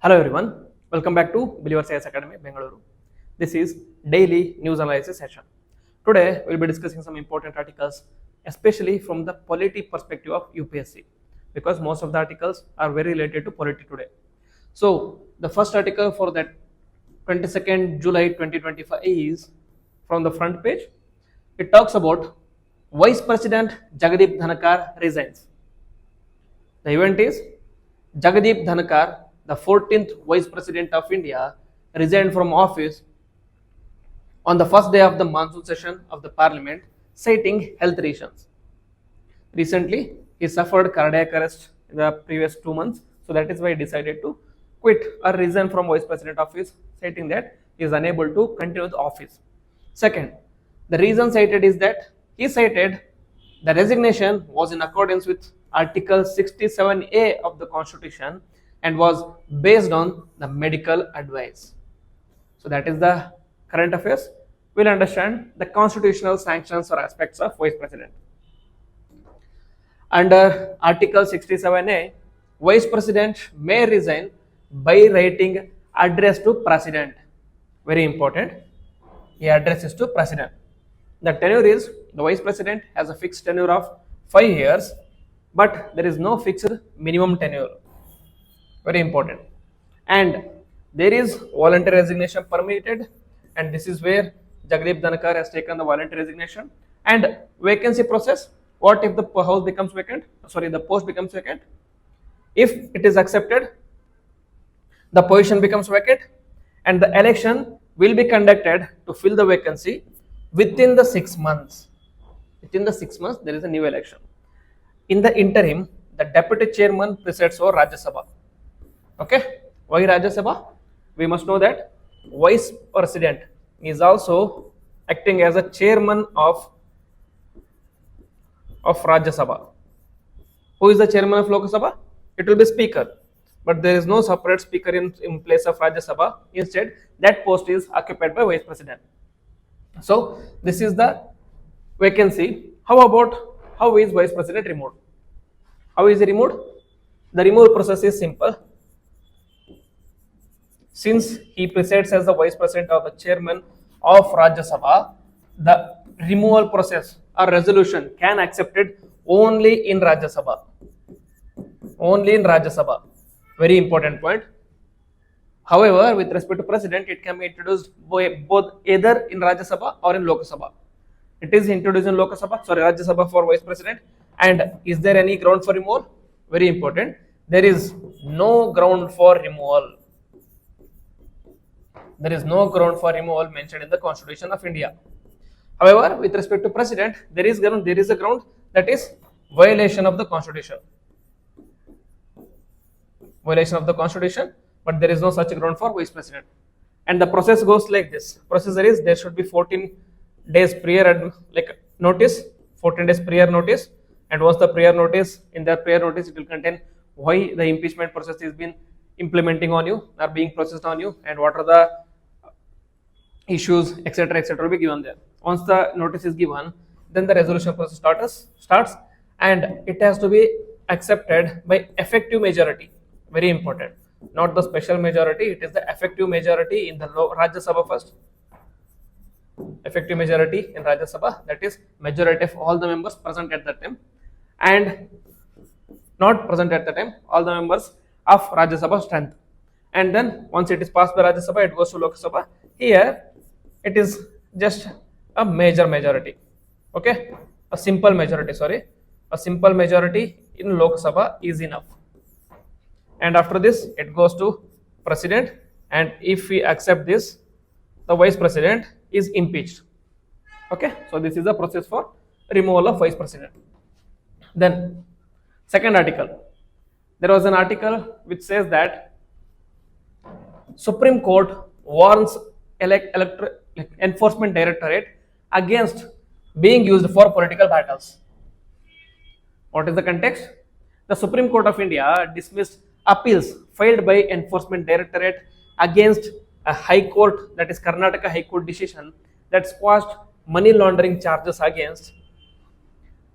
Hello everyone, welcome back to Believer CS Academy, Bengaluru. This is daily news analysis session. Today we will be discussing some important articles, especially from the polity perspective of UPSC, because most of the articles are very related to polity today. So the first article for that 22nd July 2025 is from the front page. It talks about Vice President Jagdeep Dhankhar resigns. The event is Jagdeep Dhankhar, the 14th Vice President of India, resigned from office on the first day of the monsoon session of the Parliament, citing health reasons. Recently, he suffered cardiac arrest in the previous 2 months, so that is why he decided to quit or resign from Vice President office, citing that he is unable to continue the office. Second, the reason cited is that he cited the resignation was in accordance with Article 67A of the Constitution and was based on the medical advice. So that is the current affairs. We'll understand the constitutional sanctions or aspects of Vice President. Under Article 67A, Vice President may resign by writing address to President. Very important. He addresses to President. The tenure is, the Vice President has a fixed tenure of 5 years, but there is no fixed minimum tenure. Very important. And there is voluntary resignation permitted, and this is where Jagdeep Dhankhar has taken the voluntary resignation. And vacancy process, what if the house becomes vacant? Sorry, the post becomes vacant. If it is accepted, the position becomes vacant, and the election will be conducted to fill the vacancy within the 6 months. Within the 6 months, there is a new election. In the interim, the deputy chairman presides over Rajya Sabha. Okay, why Rajya Sabha? We must know that Vice President is also acting as a chairman of Rajya Sabha. Who is the chairman of Lok Sabha? It will be Speaker, but there is no separate Speaker in place of Rajya Sabha. Instead, that post is occupied by Vice President. So this is the vacancy. How is Vice President removed? How is he removed? The removal process is simple. Since he presides as the Vice President or the Chairman of Rajya Sabha, the removal process or resolution can accepted only in Rajya Sabha. Only in Rajya Sabha. Very important point. However, with respect to President, it can be introduced both either in Rajya Sabha or in Lok Sabha. It is introduced in Rajya Sabha for Vice President. And is there any ground for removal? Very important. There is no ground for removal. There is no ground for removal mentioned in the Constitution of India. However, with respect to President, there is a ground, that is violation of the Constitution. Violation of the Constitution, but there is no such ground for Vice President. And the process goes like this. Procedure is there should be 14 days prior notice, 14 days prior notice, and once the prior notice, in the prior notice it will contain why the impeachment process is being implementing on you or being processed on you, and what are the issues, etc., will be given there. Once the notice is given, then the resolution process starts, and it has to be accepted by effective majority. Very important. Not the special majority, it is the effective majority in the Rajya Sabha first. Effective majority in Rajya Sabha, that is majority of all the members present at that time, and not present at the time, all the members of Rajya Sabha strength. And then once it is passed by Rajya Sabha, it goes to Lok Sabha. Here it is just a majority. Okay, a simple majority, a simple majority in Lok Sabha is enough. And after this, it goes to President, and if we accept this, the Vice President is impeached. Okay, so this is the process for removal of Vice President. Then, second article. There was an article which says that Supreme Court warns Enforcement Directorate against being used for political battles. What is the context? The Supreme Court of India dismissed appeals filed by Enforcement Directorate against a High Court, that is Karnataka High Court decision, that squashed money laundering charges against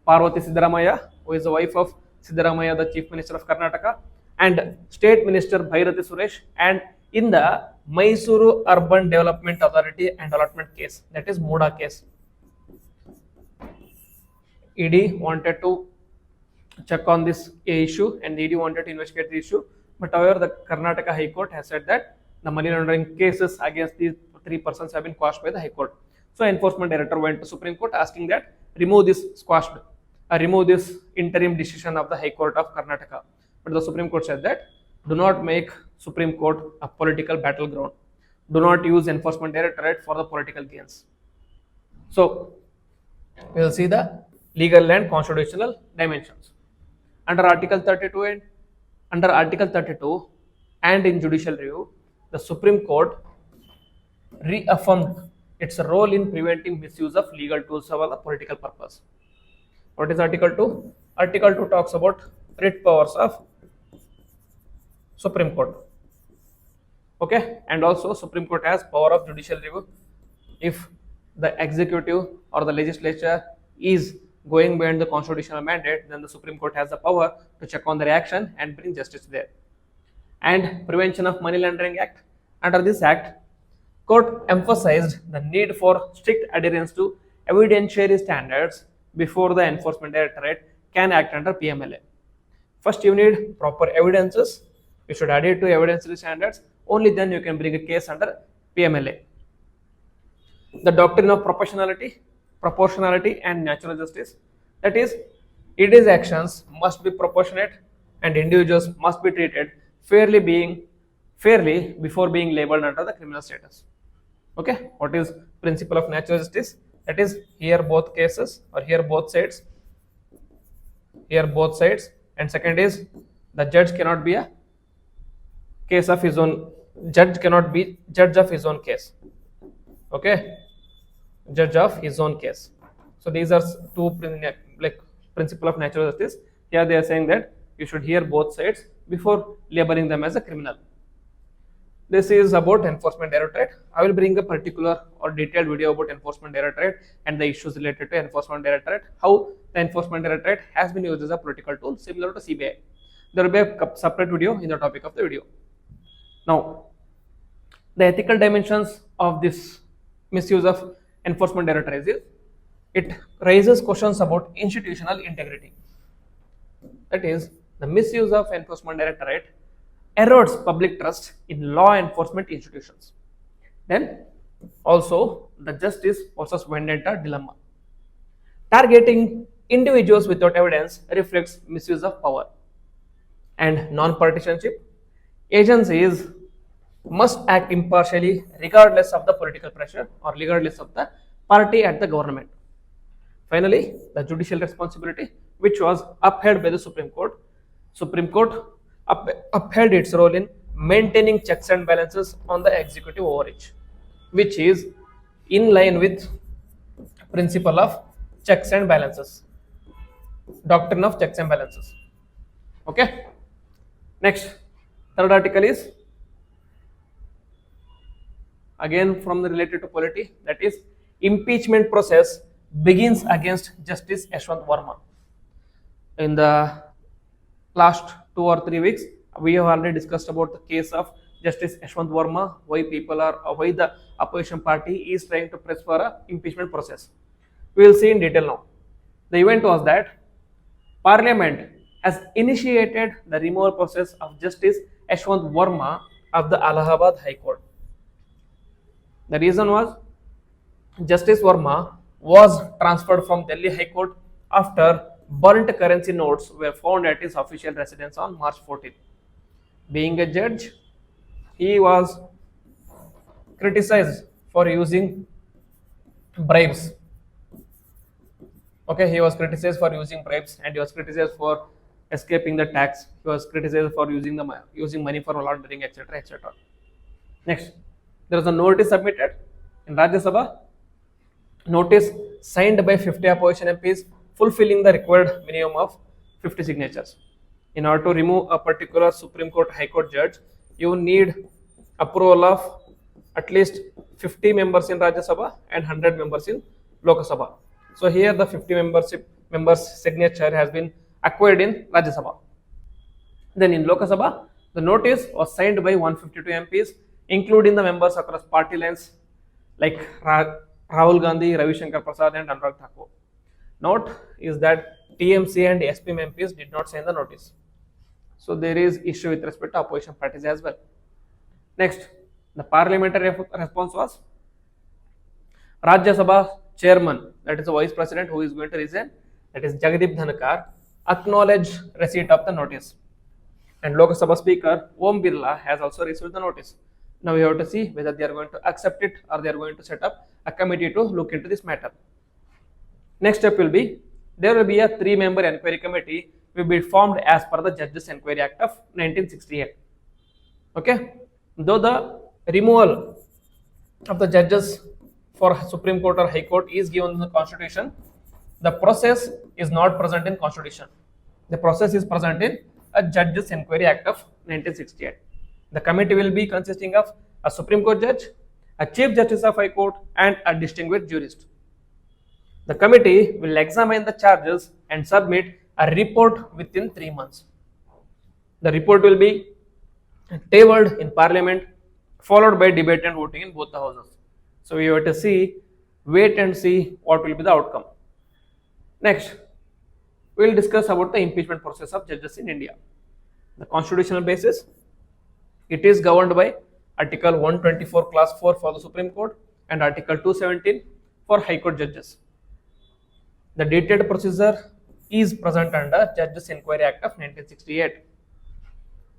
Parvati Siddaramaiah, who is the wife of Siddaramaiah, the Chief Minister of Karnataka, and State Minister Bhairathi Suresh, and in the Mysuru Urban Development Authority and Allotment case, that is Muda case. ED wanted to check on this issue and the ED wanted to investigate the issue, but however the Karnataka High Court has said that the money laundering cases against these three persons have been quashed by the High Court. So enforcement director went to Supreme Court asking that remove this interim decision of the High Court of Karnataka. But the Supreme Court said that do not make Supreme Court a political battleground. Do not use enforcement directorate for the political gains. So we will see the legal and constitutional dimensions. Under Article 32 and in judicial review, the Supreme Court reaffirmed its role in preventing misuse of legal tools for a political purpose. What is Article 2? Article 2 talks about writ powers of Supreme Court. Okay, and also Supreme Court has power of judicial review. If the executive or the legislature is going beyond the constitutional mandate, then the Supreme Court has the power to check on their action and bring justice there. And Prevention of Money Laundering Act. Under this act, court emphasized the need for strict adherence to evidentiary standards before the enforcement directorate can act under PMLA. First, you need proper evidences. You should adhere to evidentiary standards. Only then you can bring a case under PMLA. The doctrine of proportionality and natural justice. That is, ED's actions must be proportionate and individuals must be treated fairly before being labeled under the criminal status. Okay, what is principle of natural justice? That is, here both cases or here both sides, and second is the judge cannot be a case of his own, judge cannot be judge of his own case. Okay, judge of his own case. So these are two principle of natural justice. Here they are saying that you should hear both sides before labeling them as a criminal. This is about enforcement directorate. I will bring a particular or detailed video about enforcement directorate and the issues related to enforcement directorate, how the enforcement directorate has been used as a political tool similar to CBI. There will be a separate video in the topic of the video. Now, the ethical dimensions of this misuse of enforcement directorate is it raises questions about institutional integrity. That is, the misuse of enforcement directorate erodes public trust in law enforcement institutions. Then also the justice versus vendetta dilemma. Targeting individuals without evidence reflects misuse of power. And non-partisanship. Agencies must act impartially regardless of the political pressure or regardless of the party at the government. Finally, the judicial responsibility, which was upheld by the Supreme Court. Supreme Court upheld its role in maintaining checks and balances on the executive overreach, which is in line with principle of checks and balances, doctrine of checks and balances. Okay. Next, third article is again from the related to polity, that is impeachment process begins against Justice Yashwant Verma. In the last 2 or 3 weeks, we have already discussed about the case of Justice Yashwant Verma, why the opposition party is trying to press for a impeachment process. We will see in detail now. The event was that Parliament has initiated the removal process of Justice Yashwant Verma of the Allahabad High Court. The reason was Justice Verma was transferred from Delhi High Court after burnt currency notes were found at his official residence on March 14th. Being a judge, he was criticized for using bribes. Okay, he was criticized for using bribes and he was criticized for escaping the tax. He was criticized for using money for laundering, etc., etc. Next, there was a notice submitted in Rajya Sabha. Notice signed by 50 opposition MPs, fulfilling the required minimum of 50 signatures. In order to remove a particular Supreme Court High Court judge, you need approval of at least 50 members in Rajya Sabha and 100 members in Lok Sabha. So here the 50 members signature has been acquired in Rajya Sabha. Then in Lok Sabha, the notice was signed by 152 MPs, including the members across party lines like Rahul Gandhi, Ravi Shankar Prasad, and Anurag Thakur. Note is that TMC and SPM MPs did not sign the notice. So there is issue with respect to opposition parties as well. Next, the parliamentary response was Rajya Sabha chairman, that is the vice president who is going to resign, that is Jagdeep Dhankar, acknowledged receipt of the notice. And Lok Sabha Speaker Om Birla has also received the notice. Now we have to see whether they are going to accept it or they are going to set up a committee to look into this matter. Next step will be, there will be a 3-member inquiry committee will be formed as per the Judges Enquiry Act of 1968. Okay, though the removal of the judges for Supreme Court or High Court is given in the Constitution, the process is not present in Constitution. The process is present in a Judges Enquiry Act of 1968. The committee will be consisting of a Supreme Court judge, a Chief Justice of High Court, and a distinguished jurist. The committee will examine the charges and submit a report within 3 months. The report will be tabled in Parliament, followed by debate and voting in both the houses. So we have to wait and see what will be the outcome. Next, we will discuss about the impeachment process of judges in India. The constitutional basis, it is governed by Article 124 Class 4 for the Supreme Court and Article 217 for High Court judges. The detailed procedure is present under Judges Enquiry Act of 1968.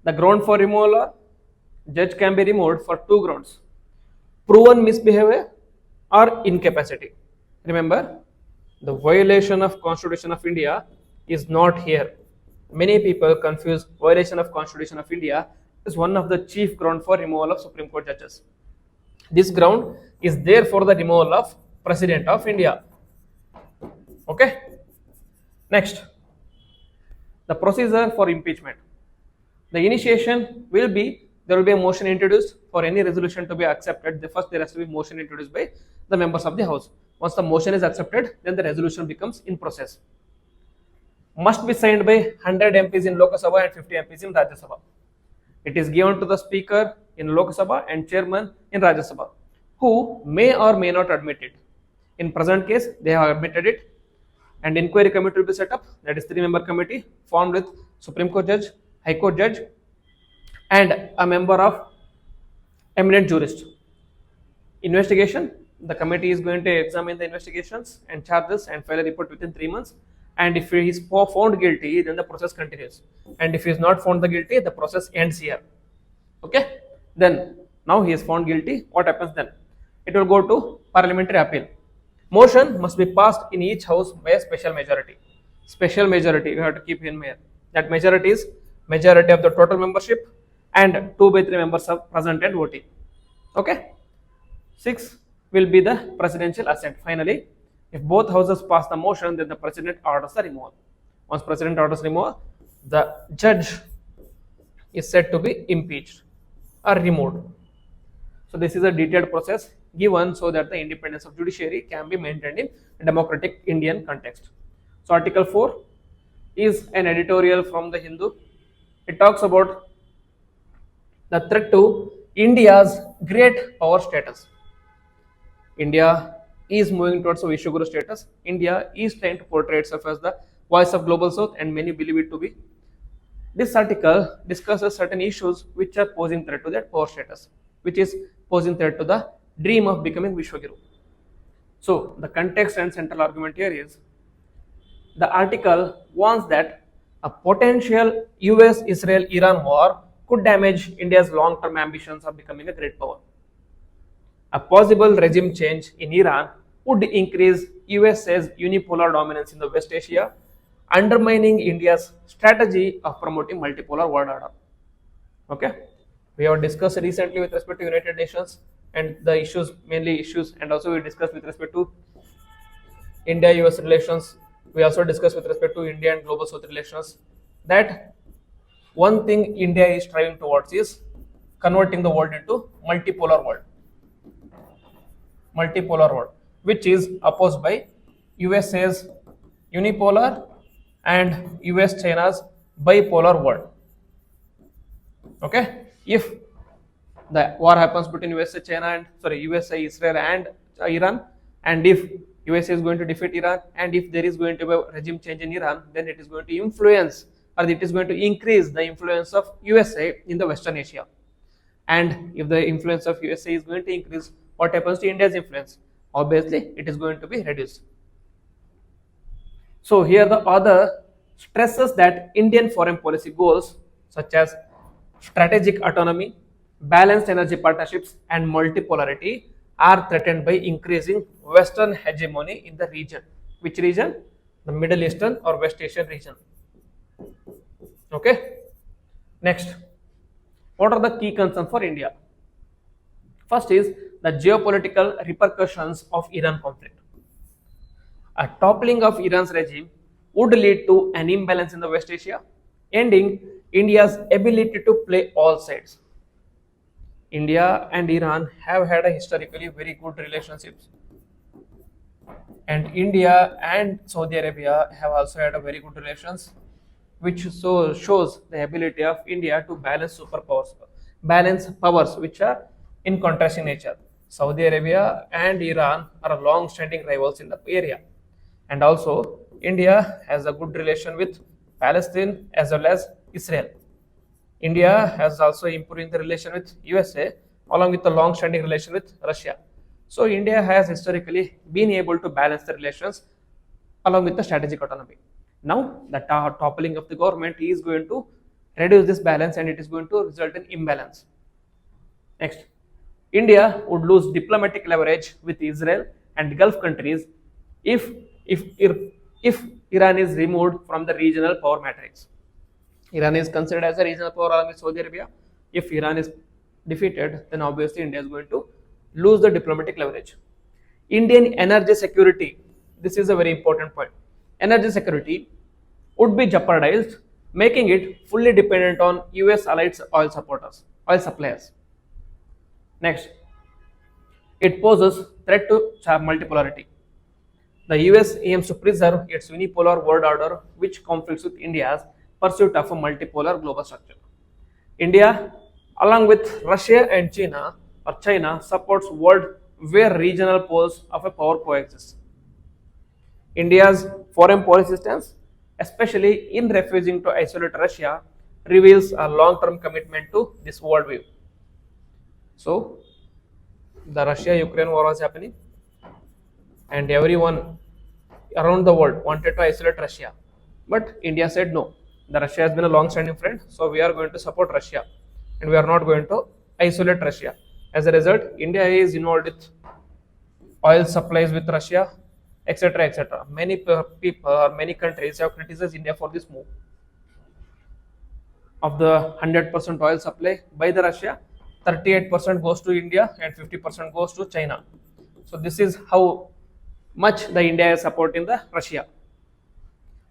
The ground for removal are, judge can be removed for 2 grounds: proven misbehavior or incapacity. Remember, the violation of Constitution of India is not here. Many people confuse violation of Constitution of India as one of the chief ground for removal of Supreme Court judges. This ground is there for the removal of President of India. Okay. Next, the procedure for impeachment. The initiation will be, there will be a motion introduced for any resolution to be accepted. First there has to be motion introduced by the members of the house. Once the motion is accepted, then the resolution becomes in process. Must be signed by 100 MPs in Lok Sabha and 50 MPs in Rajya Sabha. It is given to the speaker in Lok Sabha and chairman in Rajya Sabha, who may or may not admit it. In present case, they have admitted it, and inquiry committee will be set up, that is 3-member committee formed with Supreme Court judge, High Court judge, and a member of eminent jurist. Investigation, the committee is going to examine the investigations and charges and file a report within 3 months, and if he is found guilty, then the process continues, and if he is not found guilty, the process ends here. Okay, then now he is found guilty, what happens then? It will go to parliamentary appeal. Motion must be passed in each house by a special majority. Special majority, you have to keep in mind. That majority is majority of the total membership and 2 by 3 members are present and voting. Okay. 6 will be the presidential assent. Finally, if both houses pass the motion, then the president orders the removal. Once president orders removal, the judge is said to be impeached or removed. So this is a detailed process given so that the independence of judiciary can be maintained in a democratic Indian context. So Article 4 is an editorial from the Hindu. It talks about the threat to India's great power status. India is moving towards a Vishwaguru status. India is trying to portray itself as the voice of global south, and many believe it to be. This article discusses certain issues which are posing threat to that power status, which is posing threat to the dream of becoming Vishwaguru. So the context and central argument here is, the article warns that a potential US-Israel-Iran war could damage India's long-term ambitions of becoming a great power. A possible regime change in Iran would increase USA's unipolar dominance in the West Asia, undermining India's strategy of promoting multipolar world order. Okay, we have discussed recently with respect to United Nations and the issues, mainly issues, and also we discussed with respect to India-US relations. We also discussed with respect to India and global south relations that one thing India is striving towards is converting the world into multipolar world, which is opposed by USA's unipolar and US-China's bipolar world. Okay, if the war happens between USA, China, and sorry, USA, Israel, and Iran, and if USA is going to defeat Iran, and if there is going to be a regime change in Iran, then it is going to influence or it is going to increase the influence of USA in the Western Asia. And if the influence of USA is going to increase, what happens to India's influence? Obviously, it is going to be reduced. So here the author stresses that Indian foreign policy goals such as strategic autonomy, balanced energy partnerships, and multipolarity are threatened by increasing Western hegemony in the region. Which region? The Middle Eastern or West Asian region. Okay. Next, what are the key concerns for India? First is the geopolitical repercussions of Iran conflict. A toppling of Iran's regime would lead to an imbalance in the West Asia, ending India's ability to play all sides. India and Iran have had a historically very good relationships, and India and Saudi Arabia have also had a very good relations, which so shows the ability of India to balance powers which are in contrast in nature. Saudi Arabia and Iran are long-standing rivals in the area, and also India has a good relation with Palestine as well as Israel. India has also improving the relation with USA along with the long-standing relation with Russia. So India has historically been able to balance the relations along with the strategic autonomy. Now the toppling of the government is going to reduce this balance and it is going to result in imbalance. Next, India would lose diplomatic leverage with Israel and Gulf countries if if if Iran is removed from the regional power matrix. Iran is considered as a regional power along with Saudi Arabia. If Iran is defeated, then obviously India is going to lose the diplomatic leverage. Indian energy security, this is a very important point. Energy security would be jeopardized, making it fully dependent on US allied oil suppliers. Next, it poses threat to multipolarity. The US aims to preserve its unipolar world order, which conflicts with India's pursuit of a multipolar global structure. India, along with Russia and China supports world where regional poles of a power coexist. India's foreign policy stance, especially in refusing to isolate Russia, reveals a long-term commitment to this worldview. So, the Russia-Ukraine war was happening, and everyone around the world wanted to isolate Russia. But India said no. The Russia has been a long-standing friend, so we are going to support Russia, and we are not going to isolate Russia. As a result, India is involved with oil supplies with Russia, etc., etc. Many people or many countries have criticized India for this move. Of the 100% oil supply by the Russia, 38% goes to India and 50% goes to China. So this is how much the India is supporting the Russia.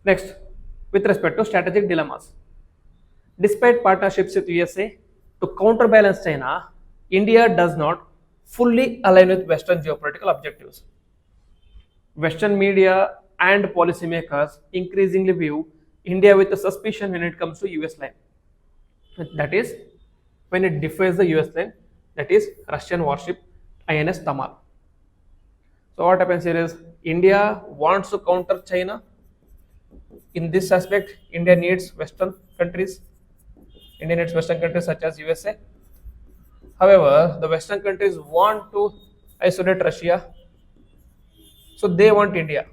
Next, with respect to strategic dilemmas. Despite partnerships with USA to counterbalance China, India does not fully align with Western geopolitical objectives. Western media and policymakers increasingly view India with a suspicion when it comes to US line. That is, when it defies the US line, that is Russian warship INS Tamal. So what happens here is India wants to counter China. In this aspect, India needs Western countries. India needs Western countries such as USA. However, the Western countries want to isolate Russia, so they want India.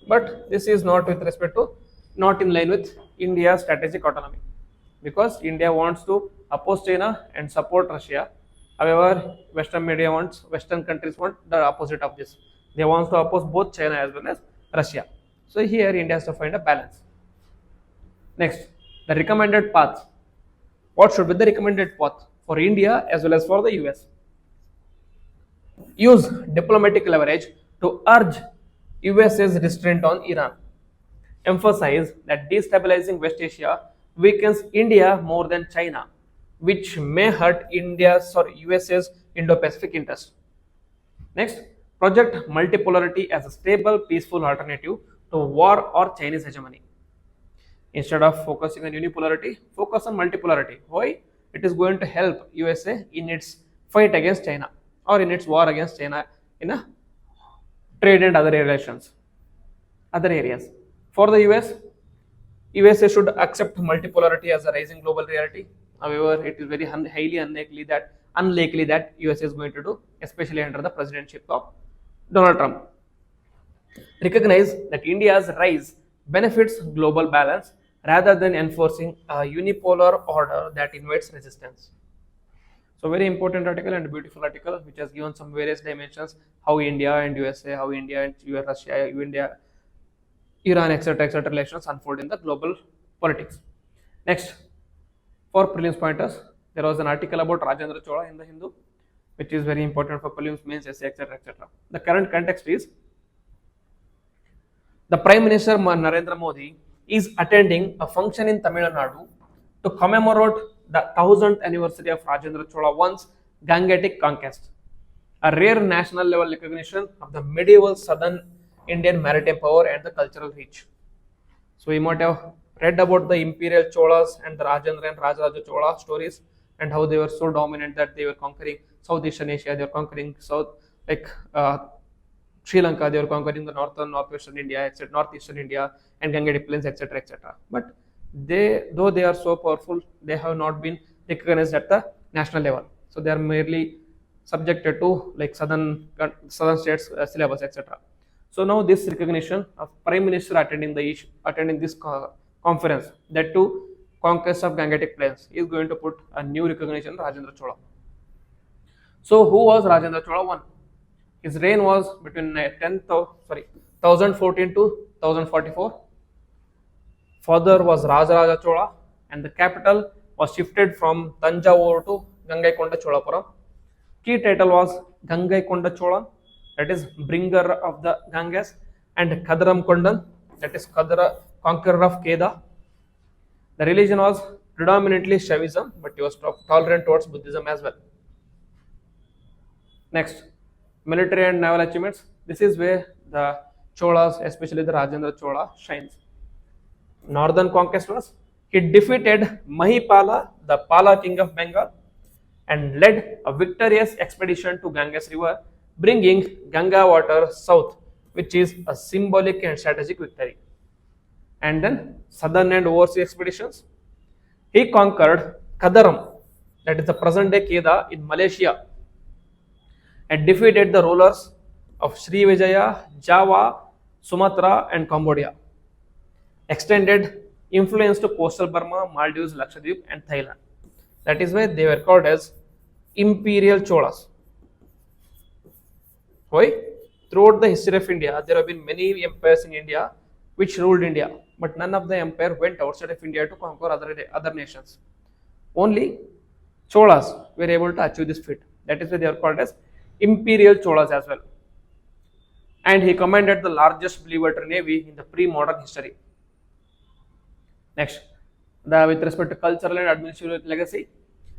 But this is not with respect to, not in line with India's strategic autonomy, because India wants to oppose China and support Russia. However, Western countries want the opposite of this. They want to oppose both China as well as Russia. So here India has to find a balance. Next, the recommended path. What should be the recommended path for India as well as for the US? Use diplomatic leverage to urge US's restraint on Iran. Emphasize that destabilizing West Asia weakens India more than China, which may hurt US's Indo-Pacific interest. Next, project multipolarity as a stable, peaceful alternative to war or Chinese hegemony. Instead of focusing on unipolarity, focus on multipolarity. Why? It is going to help USA in its fight against China or in its war against China in a trade and other relations, other areas. For the US, USA should accept multipolarity as a rising global reality. However, it is very highly unlikely that USA is going to do, especially under the presidency of Donald Trump. Recognize that India's rise benefits global balance rather than enforcing a unipolar order that invites resistance. So very important article and beautiful article which has given some various dimensions how India and USA, how India and Russia, India, Iran, etc. relations unfold in the global politics. Next, for prelims pointers, there was an article about Rajendra Chola in the Hindu, which is very important for prelims, mains, essay, etc. The current context is the Prime Minister Narendra Modi is attending a function in Tamil Nadu to commemorate the 1000th anniversary of Rajendra Chola I's Gangetic conquest, a rare national level recognition of the medieval southern Indian maritime power and the cultural reach. So you might have read about the imperial Cholas and the Rajendra and Rajaraja Chola stories and how they were so dominant that they were conquering Southeastern Asia, they were conquering Sri Lanka, they were conquering the northwestern India, etc., northeastern India, and Gangetic Plains, etc. But though they are so powerful, they have not been recognized at the national level. So they are merely subjected to like southern states syllabus, etc. So now this recognition of Prime Minister attending this conference, that too conquest of Gangetic Plains, is going to put a new recognition Rajendra Chola. So who was Rajendra Chola I? His reign was between 1014 to 1044. Father was Rajaraja Chola and the capital was shifted from Tanjavur to Gangaikonda Cholapuram. Key title was Gangaikonda Chola, that is bringer of the Ganges, and Kadaram Kondan, that is conqueror of Keda. The religion was predominantly Shaivism, but he was tolerant towards Buddhism as well. Next, military and naval achievements. This is where the Cholas, especially the Rajendra Chola, shines. Northern conquest was, he defeated Mahipala, the Pala king of Bengal, and led a victorious expedition to Ganges river, bringing Ganga water south, which is a symbolic and strategic victory. And then southern and overseas expeditions. He conquered Kadaram, that is the present day Kedah in Malaysia, and defeated the rulers of Sri Vijaya, Java, Sumatra, and Cambodia. Extended influence to coastal Burma, Maldives, Lakshadweep, and Thailand. That is why they were called as Imperial Cholas. Why? Throughout the history of India, there have been many empires in India which ruled India, but none of the empire went outside of India to conquer other nations. Only Cholas were able to achieve this feat. That is why they are called as Imperial Cholas as well. And he commanded the largest blue water navy in the pre-modern history. Next, with respect to cultural and administrative legacy,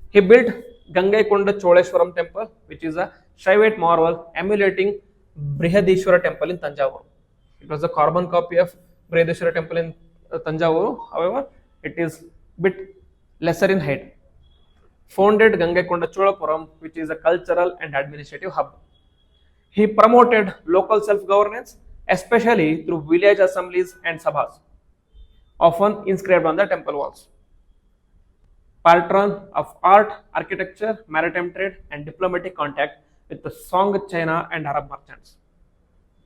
he built Gangaikonda Choleshwaram temple, which is a Shaivite marvel emulating Brihadishwara temple in Tanjavur. It was a carbon copy of Brihadishwara temple in Tanjavur, however, it is bit lesser in height. Founded Gangaikonda Cholapuram, which is a cultural and administrative hub. He promoted local self-governance, especially through village assemblies and sabhas, often inscribed on the temple walls. Patron of art, architecture, maritime trade, and diplomatic contact with the Song, China, and Arab merchants.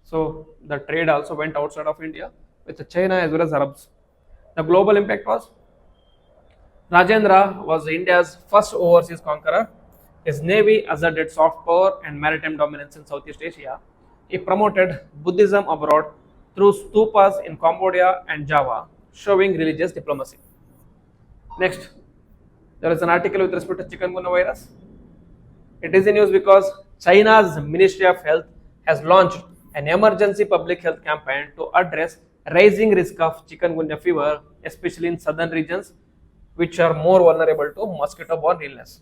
So the trade also went outside of India with China as well as Arabs. The global impact was, Rajendra was India's first overseas conqueror. His navy asserted soft power and maritime dominance in Southeast Asia. He promoted Buddhism abroad through stupas in Cambodia and Java, showing religious diplomacy. Next, there is an article with respect to chikungunya virus. It is in news because China's Ministry of Health has launched an emergency public health campaign to address rising risk of chikungunya fever, especially in southern regions, which are more vulnerable to mosquito-borne illness.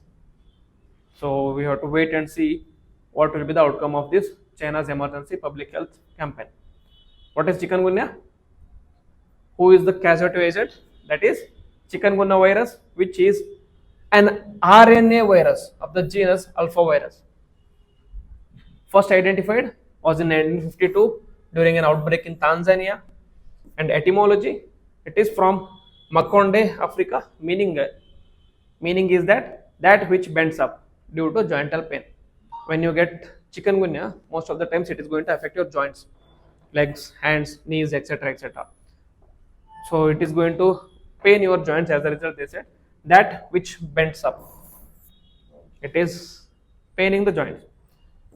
So we have to wait and see what will be the outcome of this China's emergency public health campaign. What is chikungunya? Who is the causative agent? that is chikungunya virus, which is an RNA virus of the genus alphavirus. First identified was in 1952 during an outbreak in Tanzania, and etymology, it is from Makonde, Africa, meaning is that which bends up due to jointal pain. When you get chikungunya, most of the times it is going to affect your joints, legs, hands, knees, etc., etc. So it is going to pain your joints. As a result, they said that which bends up, it is paining the joints.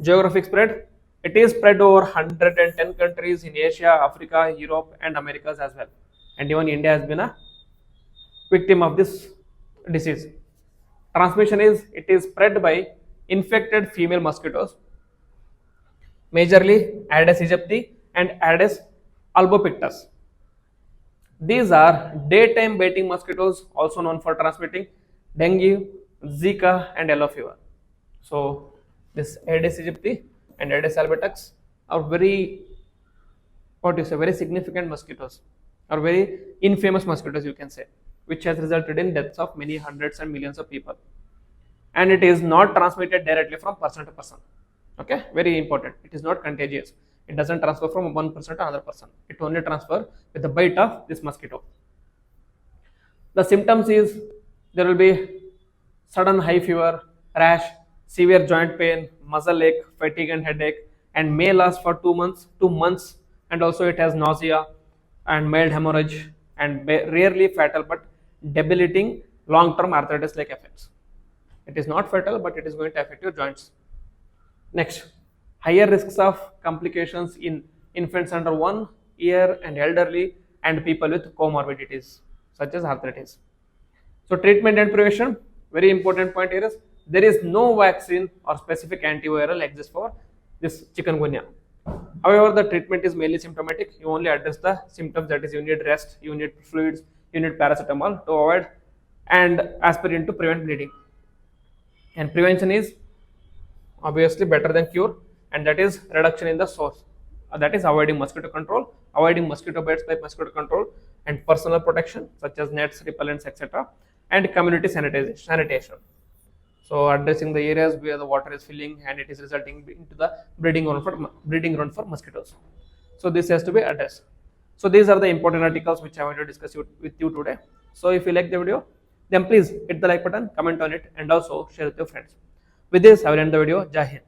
Geographic spread, it is spread over 110 countries in Asia, Africa, Europe, and Americas as well. And even India has been a victim of this disease. Transmission is, it is spread by infected female mosquitoes, majorly Aedes aegypti and Aedes albopictus. These are daytime biting mosquitoes, also known for transmitting dengue, Zika, and yellow fever. So this Aedes aegypti and Aedes albopictus are very, very significant mosquitoes, or very infamous mosquitoes, you can say, which has resulted in deaths of many hundreds and millions of people. And it is not transmitted directly from person to person. Okay, very important. It is not contagious. It doesn't transfer from one person to another person. It only transfer with the bite of this mosquito. The symptoms is there will be sudden high fever, rash, severe joint pain, muscle ache, fatigue and headache, and may last for 2 months, and also it has nausea and mild hemorrhage and rarely fatal but debilitating long-term arthritis-like effects. It is not fatal, but it is going to affect your joints. Next, higher risks of complications in infants under 1 year and elderly and people with comorbidities such as arthritis. So treatment and prevention, very important point here is there is no vaccine or specific antiviral exists for this chikungunya. However, the treatment is mainly symptomatic. You only address the symptoms, that is you need rest, you need fluids, you need paracetamol to avoid, and aspirin to prevent bleeding. And prevention is obviously better than cure, and that is reduction in the source. That is avoiding mosquito control, avoiding mosquito bites by mosquito control, and personal protection such as nets, repellents, etc., and community sanitation. So addressing the areas where the water is filling and it is resulting into the breeding ground for mosquitoes. So this has to be addressed. So these are the important articles which I want to discuss with you today. So if you like the video, then please hit the like button, comment on it, and also share with your friends. With this, I will end the video. Jai Hind.